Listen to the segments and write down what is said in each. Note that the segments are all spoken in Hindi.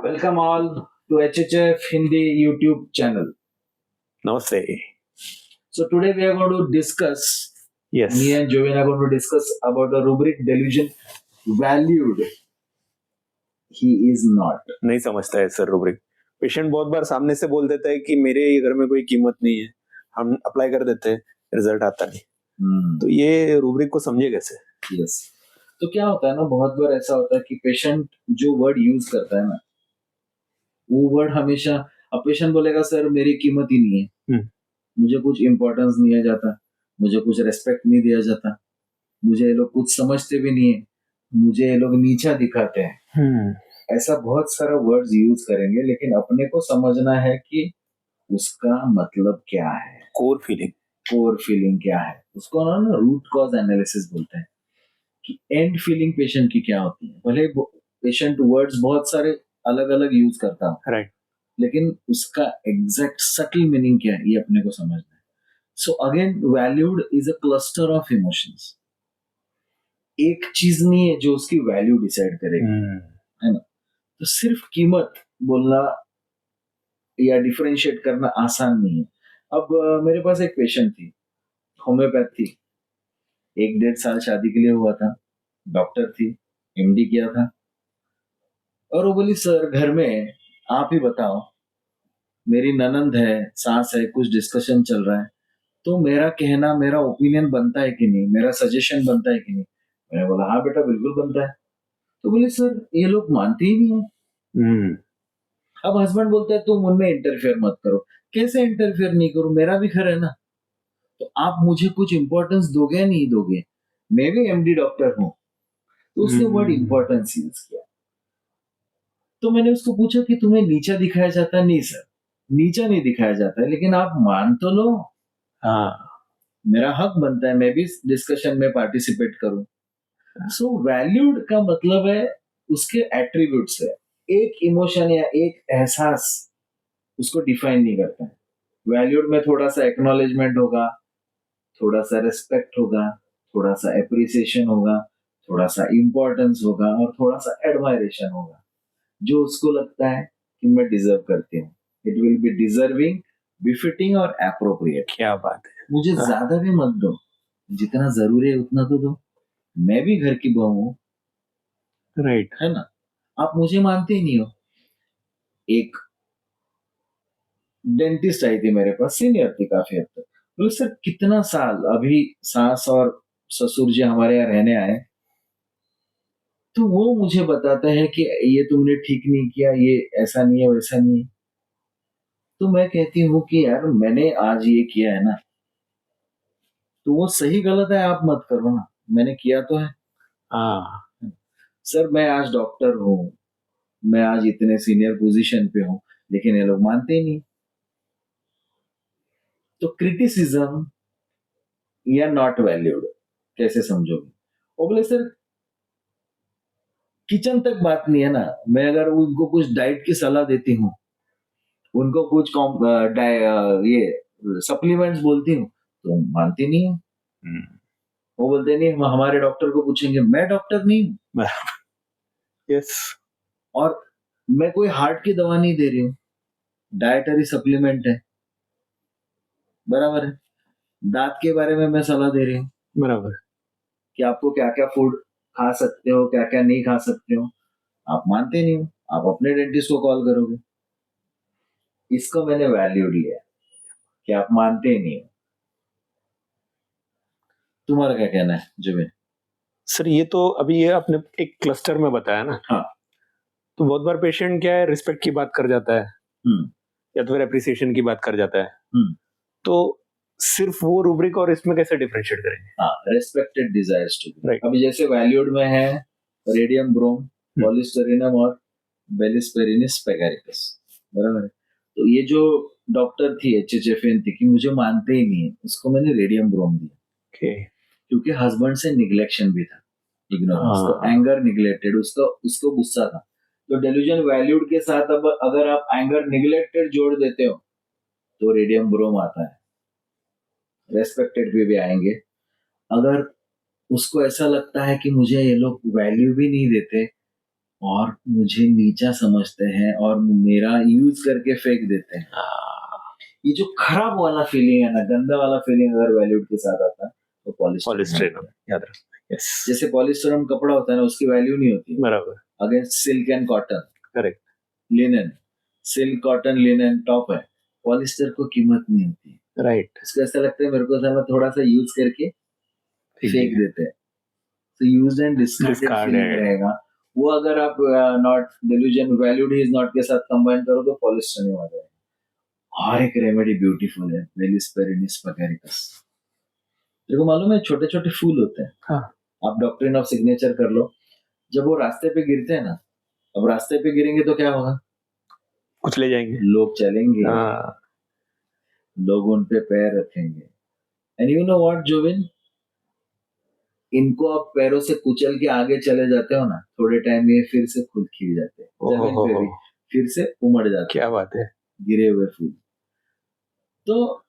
Welcome all to HHF Hindi YouTube channel. Namaste. So today we are going to discuss, Yes. me and Joven are going to discuss about the rubric delusion valued. He is not. नहीं समझता है सर रूब्रिक. पेशेंट बहुत बार सामने से बोल देता है कि मेरे घर में कोई कीमत नहीं है, हम अप्लाई कर देते हैं, रिजल्ट आता नहीं. तो ये रूब्रिक को समझे कैसे? यस. तो क्या होता है ना, बहुत बार ऐसा होता है कि पेशेंट जो वर्ड यूज करता है ना, वो वर्ड हमेशा, अब पेशेंट बोलेगा सर मेरी कीमत ही नहीं है, मुझे कुछ इम्पोर्टेंस नहीं दिया जाता, मुझे कुछ रेस्पेक्ट नहीं दिया जाता, मुझे ये लोग कुछ समझते भी नहीं है, मुझे ये लोग नीचा दिखाते हैं. ऐसा बहुत सारा वर्ड्स यूज करेंगे, लेकिन अपने को समझना है कि उसका मतलब क्या है, कोर फीलिंग क्या है. उसको ना रूट कॉज एनालिसिस बोलते हैं कि एंड फीलिंग पेशेंट की क्या होती है. भले पेशेंट वर्ड्स बहुत सारे अलग अलग यूज करता है, राइट, लेकिन उसका एग्जैक्ट सटल मीनिंग क्या है ये अपने को समझना है. So again, valued is a cluster of emotions. एक चीज नहीं है जो उसकी वैल्यू डिसाइड करेगी, है ना. तो सिर्फ कीमत बोलना या डिफरेंशिएट करना आसान नहीं है. अब मेरे पास एक पेशेंट थी, होम्योपैथ थी, 1-1.5 साल शादी के लिए हुआ था, डॉक्टर थी, एमडी किया था, और वो बोली सर घर में आप ही बताओ, मेरी ननंद है, सास है, कुछ डिस्कशन चल रहा है, तो मेरा कहना, मेरा ओपिनियन बनता है कि नहीं, मेरा सजेशन बनता है कि नहीं. मैंने बोला हाँ बेटा बिल्कुल बनता है. तो बोले सर ये लोग मानते ही नहीं है. अब हस्बैंड बोलता है तुम उनमें इंटरफेयर मत करो. कैसे इंटरफेयर नहीं करूं, मेरा भी घर है ना. तो आप मुझे कुछ इंपॉर्टेंस दोगे या नहीं दोगे, मैं भी एमडी डॉक्टर हूं. तो उसने वर्ड इंपॉर्टेंस यूज किया. तो मैंने उसको पूछा कि तुम्हें नीचा दिखाया जाता है. नहीं सर, नीचा नहीं दिखाया जाता है, लेकिन आप मान तो लो. हाँ, मेरा हक बनता है मैं भी डिस्कशन में पार्टिसिपेट करूं. सो वैल्यूड का मतलब है उसके एट्रीब्यूट्स है. एक इमोशन या एक एहसास उसको डिफाइन नहीं करता है. वैल्यूड में थोड़ा सा एक्नॉलेजमेंट होगा, थोड़ा सा रिस्पेक्ट होगा, थोड़ा सा एप्रिसिएशन होगा, थोड़ा सा इम्पोर्टेंस होगा, और थोड़ा सा एडमायरेशन होगा, जो उसको लगता है कि मैं डिजर्व करती हूँ. It will be deserving, befitting और एप्रोप्रिएट. क्या बात है. मुझे ज्यादा भी मत दो, जितना जरूरी है उतना तो दो. मैं भी घर की बहू हूँ, राइट, है ना. आप मुझे मानते ही नहीं हो. एक डेंटिस्ट आई थी मेरे पास, सीनियर थी काफी हद तक. बोले सर कितना साल, अभी सास और ससुर जी हमारे यहाँ रहने आए, तो वो मुझे बताते हैं कि ये तुमने ठीक नहीं किया, ये ऐसा नहीं है, वैसा नहीं है. तो मैं कहती हूँ कि यार मैंने आज ये किया है ना, तो वो सही गलत है आप मत करो ना, मैंने किया तो है. हाँ, सर मैं आज डॉक्टर हूँ, मैं आज इतने सीनियर पोजीशन पे हूँ, लेकिन ये लोग मानते ही नहीं. तो क्रिटिसिज्म या नॉट वैल्यूड कैसे समझोगे. वो बोले सर किचन तक बात नहीं है ना, मैं अगर उनको कुछ डाइट की सलाह देती हूँ, उनको कुछ ये सप्लीमेंट्स बोलती हूँ, तो मानती नहीं है. वो बोलते नहीं, हम हमारे डॉक्टर को पूछेंगे. मैं डॉक्टर नहीं हूँ, यस, और मैं कोई हार्ट की दवा नहीं दे रही हूँ, डाइटरी सप्लीमेंट है, बराबर है. दांत के बारे में मैं सलाह दे रही हूँ बराबर. कि आपको क्या क्या फूड खा सकते हो, क्या क्या नहीं खा सकते हो. आप मानते नहीं हो, आप अपने डेंटिस्ट को कॉल करोगे. इसको मैंने वैल्यू लिया कि आप मानते ही नहीं हो. तुम्हारा क्या कहना है जुबिन. सर ये तो अभी ये आपने एक क्लस्टर में बताया ना. हाँ. तो बहुत बार पेशेंट क्या है, रिस्पेक्ट की बात कर जाता है या तो फिर एप्रिसिएशन की बात कर जाता है. तो सिर्फ वो रूब्रिक और इसमें कैसे डिफरेंशिएट करेंगे. हाँ, respected desires to be. Right. अभी जैसे वैल्यूड में है रेडियम ब्रोम, पॉलिस्टेरिनम और बेलिस्पेरिनिस स्पेगैरिकस, बराबर है. तो ये जो डॉक्टर थी एचएचएफएन थी कि मुझे मानते ही नहीं है, उसको मैंने रेडियम ब्रोम दिया. Okay. क्योंकि हस्बैंड से निग्लेक्शन भी था, इग्नोरेंस, तो एंगर निग्लेक्टेड, उसको गुस्सा था. तो डेल्यूजन वैल्यूड के साथ अब अगर आप एंगर निग्लेक्टेड जोड़ देते हो तो रेडियम ब्रोम आता है. रेस्पेक्टेड भी आएंगे. अगर उसको ऐसा लगता है कि मुझे ये लोग वैल्यू भी नहीं देते और मुझे नीचा समझते हैं और मेरा यूज करके फेंक देते हैं। ये जो खराब वाला फीलिंग है ना, गंदा वाला फीलिंग अगर वैल्यूड के साथ आता है तो पॉलिस्टर पॉलिस्ट्रेन याद रखना। यस, जैसे पॉलिस्टरम कपड़ा होता है ना, उसकी वैल्यू नहीं होती बराबर, against silk and cotton, correct, linen. Silk cotton linen top है, पॉलिस्टर को कीमत नहीं होती। राइट, उसको ऐसा लगता है मेरे को साला थोड़ा सा यूज करके फेंक देते हैं, तो यूज्ड एंड डिस्कार्डेड फीलिंग रहेगा वो। अगर आप not delusion valued is not के साथ कंबाइन करो तो पॉलिस्टर नहीं हो जाएगा। और एक रेमेडी ब्यूटीफुल है, वेलिस पेरिनिस पगेरिकस। तेरे को मालूम है छोटे छोटे फूल होते हैं, हाँ, आप डॉक्ट्रिन ऑफ सिग्नेचर कर लो, जब वो रास्ते पे गिरते हैं ना, अब रास्ते पे गिरेंगे तो क्या होगा, कुछ ले जाएंगे, लोग चलेंगे, हाँ, लोग उन पे पैर रखेंगे। एंड यू नो व्हाट जोविन, इनको आप पैरों से कुचल के आगे चले जाते हो ना, थोड़े टाइम ये फिर से खुद खिल जाते हैं, जमीन पे भी फिर से उमड़ जाते हैं। क्या बात है, गिरे हुए फूल। तो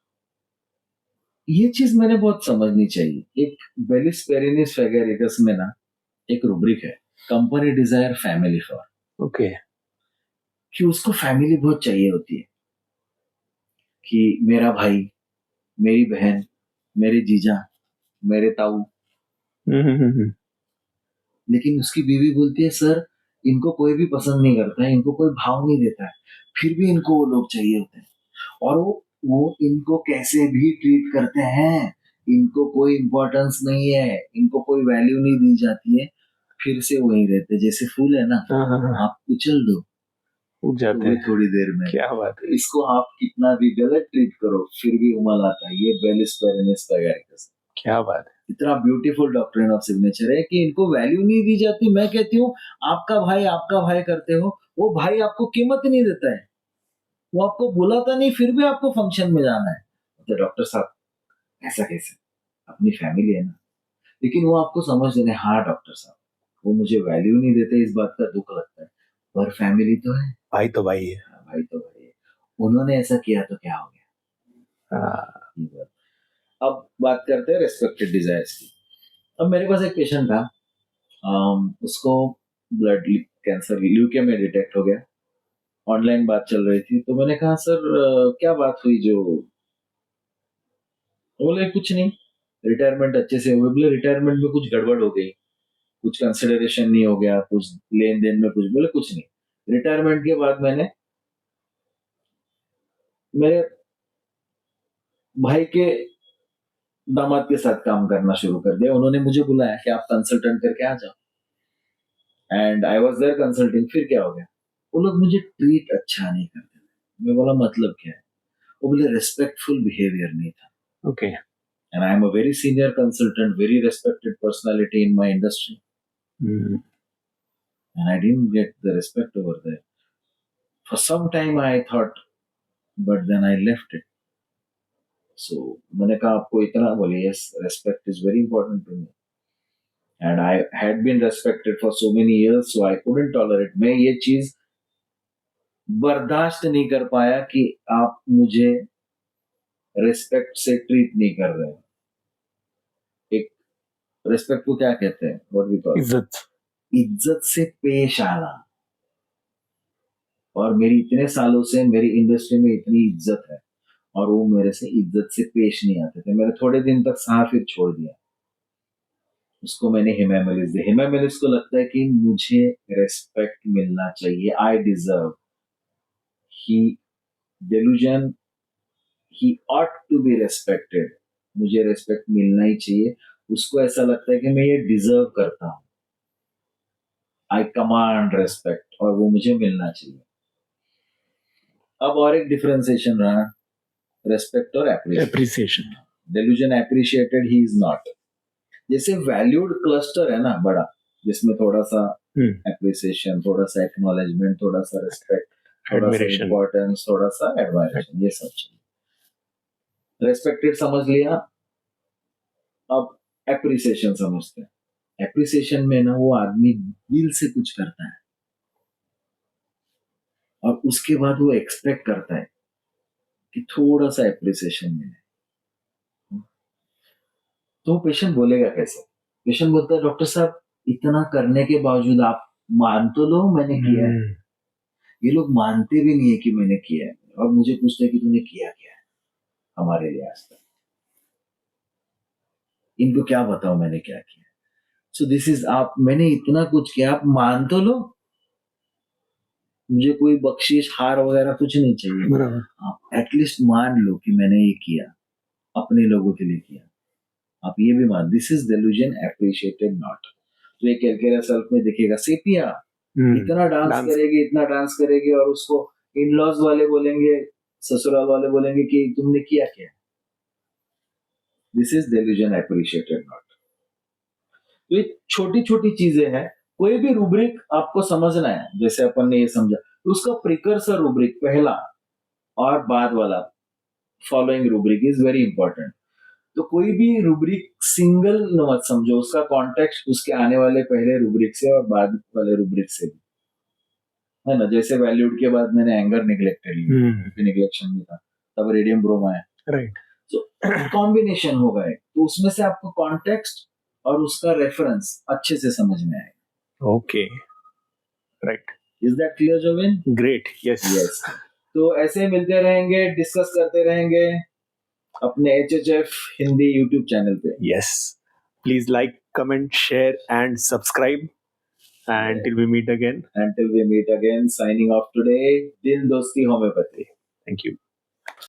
ये चीज मैंने बहुत समझनी चाहिए। एक बेलिस पेरिनिस फेगेरिकस में ना एक रूब्रिक है, company desire family for, okay, कि उसको फैमिली बहुत चाहिए होती है, कि मेरा भाई, मेरी बहन, मेरे जीजा, मेरे ताऊ। लेकिन उसकी बीवी बोलती है सर इनको कोई भी पसंद नहीं करता है, इनको कोई भाव नहीं देता है, फिर भी इनको वो लोग चाहिए होते हैं। और वो इनको कैसे भी ट्रीट करते हैं, इनको कोई इम्पोर्टेंस नहीं है, इनको कोई वैल्यू नहीं दी जाती है, फिर से वही रहते। जैसे फूल है ना, आप कुचल दो उग जाते तो हैं, थोड़ी देर में, क्या बात है, इसको आप कितना भी गलत ट्रीट करो फिर भी उमल आता है। ये बेलिस पेरिनिस पेगेरिकस, क्या बात है, इतना ब्यूटीफुल डॉक्ट्रिन ऑफ सिग्नेचर है कि इनको वैल्यू नहीं दी जाती। मैं कहती हूँ आपका भाई करते हो, वो भाई आपको कीमत ही नहीं देता है, वो आपको बुलाता नहीं, फिर भी आपको फंक्शन में जाना है। तो डॉक्टर साहब ऐसा कैसे, अपनी फैमिली है ना। लेकिन वो आपको समझ लेने, हाँ डॉक्टर साहब वो मुझे वैल्यू नहीं देते, इस बात का दुख लगता है, पर फैमिली तो है, भाई तो भाई है, हाँ, भाई तो भाई है, उन्होंने ऐसा किया तो क्या हो गया। हाँ, ये बात। अब बात करते हैं रेस्पेक्टेड डिजायर्स की। अब मेरे पास एक पेशेंट था, उसको ब्लड कैंसर ल्यूकेमिया डिटेक्ट हो गया। ऑनलाइन बात चल रही थी, तो मैंने कहा सर क्या बात हुई जो, बोले कुछ नहीं, रिटायरमेंट अच्छे से हुए। बोले रिटायरमेंट में कुछ गड़बड़ हो गई, कुछ कंसिडरेशन नहीं हो गया, कुछ लेन देन में कुछ, बोले कुछ नहीं। रिटायरमेंट के बाद मैंने मेरे भाई के दामाद के साथ काम करना शुरू कर दिया। उन्होंने मुझे बुलाया कि आप कंसल्टेंट करके आ जाओ, and I was there consulting. फिर क्या हो गया, वो लोग मुझे ट्रीट अच्छा नहीं करते थे। मैं बोला मतलब क्या है, वो बोले रिस्पेक्टफुल बिहेवियर नहीं था। Okay, and I am a very senior consultant, very respected personality in my industry, and I didn't get the respect over there. For some time I thought, but then I left it. So मैंने कहा आपको इतना, बोले yes respect is very important to me, and I had been respected for so many years, so I couldn't tolerate. मैं ये चीज बर्दाश्त नहीं कर पाया कि आप मुझे रिस्पेक्ट से ट्रीट नहीं कर रहे हैं। एक रिस्पेक्ट को क्या कहते हैं, व्हाट वी कॉल, इज्जत, इज्जत से पेश आना। और मेरी इतने सालों से मेरी इंडस्ट्री में इतनी इज्जत है, और वो मेरे से इज्जत से पेश नहीं आते थे। मैंने थोड़े दिन तक साह फिर छोड़ दिया, उसको मैंने हिमेमेलिस दिया। हिमेमेलिस को लगता है कि मुझे रेस्पेक्ट मिलना चाहिए, आई डिजर्व, ही delusion, he ought to be respected, मुझे रेस्पेक्ट मिलना ही चाहिए। उसको ऐसा लगता है कि मैं ये डिजर्व करता हूँ, आई कमांड रेस्पेक्ट, और वो मुझे मिलना चाहिए। अब और एक डिफरेंशिएशन रहा, रेस्पेक्ट और appreciation, delusion appreciated, he is not। जैसे वैल्यूड क्लस्टर है ना बड़ा, जिसमें थोड़ा सा एप्रिसिएशन, थोड़ा सा एक्नॉलेजमेंट, थोड़ा सा रिस्पेक्ट, थोड़ा सा एडमिरेशन, इम्पोर्टेंस, थोड़ा सा एडमायरेशन, ये सब चाहिए। रेस्पेक्टेड समझ लिया, अब एप्रिसिएशन समझते हैं। एप्रिसिएशन में ना वो आदमी दिल से कुछ करता है, और उसके बाद वो एक्सपेक्ट करता है कि थोड़ा सा एप्रिसिएशन मिले। तो पेशेंट बोलेगा कैसे, पेशेंट बोलता है डॉक्टर साहब इतना करने के बावजूद आप मान तो लो मैंने किया है। ये लोग मानते भी नहीं है कि मैंने किया है और मुझे पूछते हैं कि तूने किया क्या है हमारे लिए आज तक। इनको क्या बताऊं मैंने क्या किया। सो दिस इज, आप मैंने इतना कुछ किया, आप मान तो लो। मुझे कोई बख्शिश हार वगैरह कुछ नहीं चाहिए, बराबर। आप एटलीस्ट मान लो कि मैंने ये किया, अपने लोगों के लिए किया। आप ये भी मान, this is delusion appreciated not। तो ये कैलकेरा सेल्फ में दिखेगा, सेपिया इतना डांस करेगी, इतना डांस करेगी और उसको इन लॉज वाले बोलेंगे, ससुराल वाले बोलेंगे कि तुमने किया क्या। This is delusion appreciated not। तो ये छोटी छोटी चीजें हैं। कोई भी रूब्रिक आपको समझना है, जैसे अपन ने ये समझा, तो उसका प्रिकर्सर रूब्रिक पहला और बाद वाला following rubric is very important. तो कोई भी रूब्रिक सिंगल मत समझो, उसका कॉन्टेक्स्ट उसके आने वाले पहले रूब्रिक से और बाद वाले रूब्रिक से भी, है ना। जैसे वैल्यूड के बाद मैंने एंगर निग्लेक्टेड लिया, निग्लेक्शन भी था, तब रेडियम ब्रोम आया, राइट। तो कॉम्बिनेशन होगा एक, तो उसमें से आपको कॉन्टेक्स्ट और उसका रेफरेंस अच्छे से समझ में आएगा। Okay, right. Is that clear Jovin? Great, yes. Yes. तो ऐसे मिलते रहेंगे, डिस्कस करते रहेंगे अपने HHF हिंदी यूट्यूब चैनल पे। Yes, please like, comment, share and subscribe and till we meet again. Until we meet again, signing off today, Dil Dosti Homeopathy. Thank you.